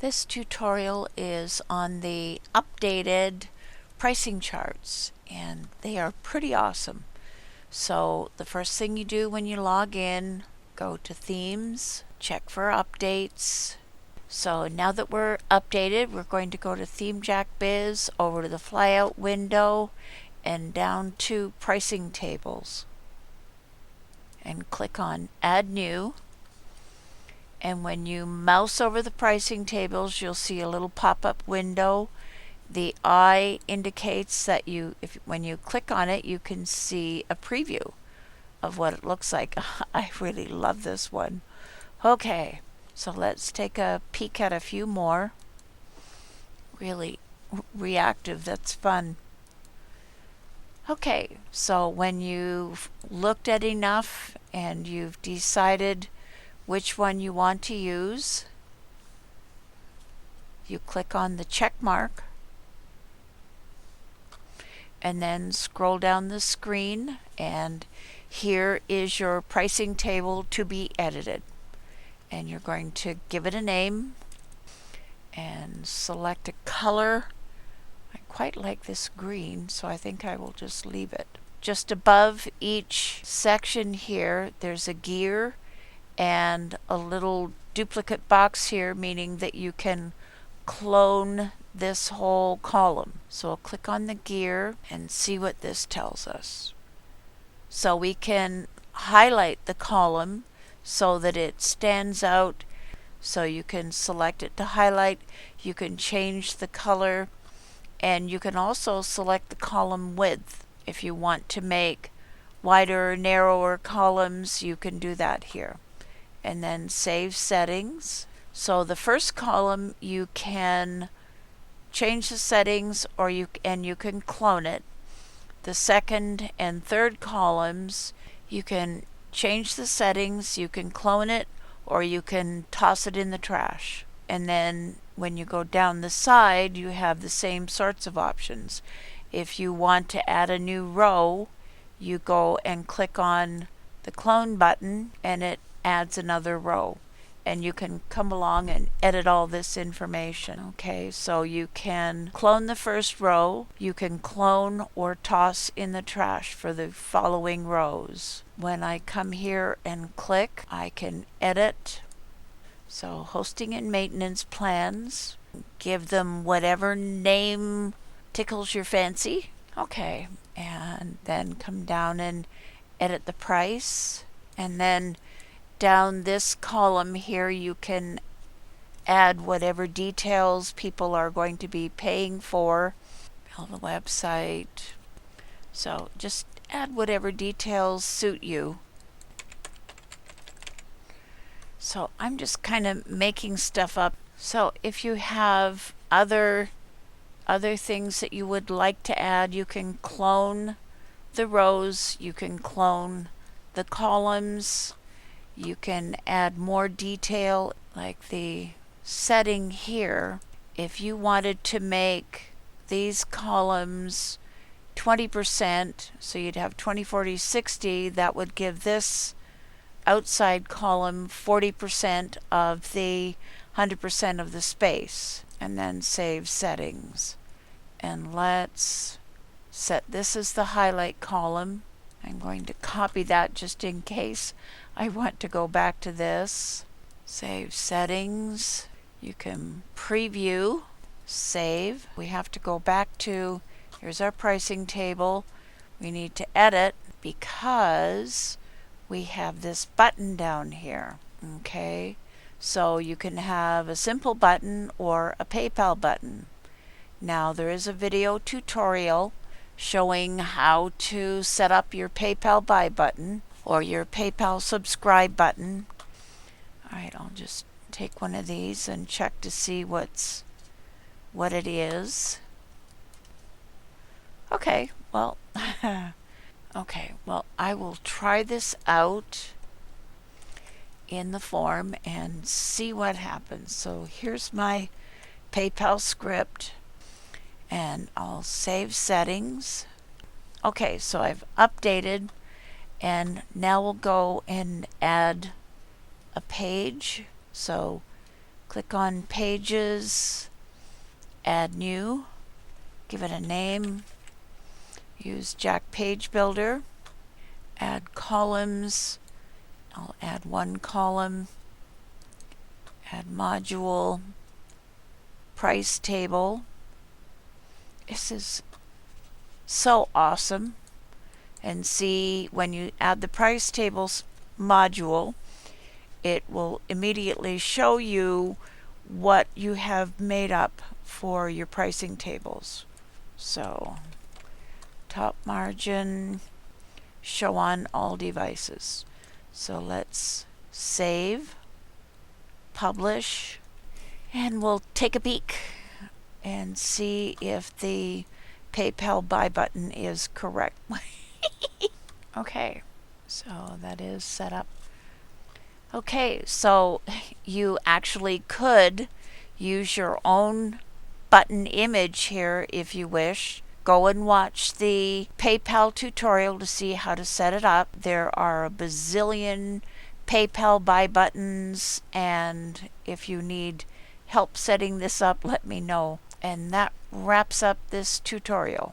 This tutorial is on the updated pricing charts, and they are pretty awesome. So the first thing you do when you log in, go to Themes, check for updates. So now that we're updated, we're going to go to ThemeJack Biz, over to the flyout window, and down to Pricing Tables. And click on Add New. And when you mouse over the pricing tables, you'll see a little pop-up window. The eye indicates that when you click on it, you can see a preview of what it looks like. I really love this one. Okay, so let's take a peek at a few more. Really reactive, that's fun. Okay, so when you've looked at enough and you've decided which one you want to use, you click on the check mark and then scroll down the screen, and here is your pricing table to be edited. And you're going to give it a name and select a color. I quite like this green, so I think I will just leave it. Just above each section here, there's a gear and a little duplicate box here, meaning that you can clone this whole column. So I'll click on the gear and see what this tells us. So we can highlight the column so that it stands out. So you can select it to highlight, you can change the color, and you can also select the column width. If you want to make wider or narrower columns, you can do that here. And then save settings. So the first column, you can change the settings, or you can clone it. The second and third columns, you can change the settings, you can clone it, or you can toss it in the trash. And then when you go down the side, you have the same sorts of options. If you want to add a new row, you go and click on the clone button and it adds another row, and you can come along and edit all this information. Okay, so you can clone the first row, you can clone or toss in the trash for the following rows. When I come here and click, I can edit. So hosting and maintenance plans, give them whatever name tickles your fancy. Okay, and then come down and edit the price, and then down this column here you can add whatever details people are going to be paying for on the website. So just add whatever details suit you. So I'm just kind of making stuff up. So if you have other things that you would like to add, you can clone the rows, you can clone the columns. You can add more detail, like the setting here. If you wanted to make these columns 20%, so you'd have 20, 40, 60, that would give this outside column 40% of the 100% of the space. And then save settings. And let's set this as the highlight column. I'm going to copy that just in case I want to go back to this. Save settings. You can preview, save. We have to go back to, here's our pricing table. We need to edit because we have this button down here. Okay, so you can have a simple button or a PayPal button. Now there is a video tutorial showing how to set up your PayPal buy button or your PayPal subscribe button. Alright, I'll just take one of these and check to see what it is. Okay, well okay, well, I will try this out in the form and see what happens. So here's my PayPal script, and I'll save settings. Okay, so I've updated, and now we'll go and add a page. So Click on Pages, Add New, give it a name, use Jack Page Builder, add columns. I'll add one column, add module, price table. This is so awesome. And see, when you add the price tables module, it will immediately show you what you have made up for your pricing tables. So, top margin, show on all devices. So let's save, publish, and we'll take a peek and see if the PayPal buy button is correct. Okay, so that is set up. Okay, so you actually could use your own button image here if you wish. Go and watch the PayPal tutorial to see how to set it up. There are a bazillion PayPal buy buttons, and if you need help setting this up, let me know. And that wraps up this tutorial.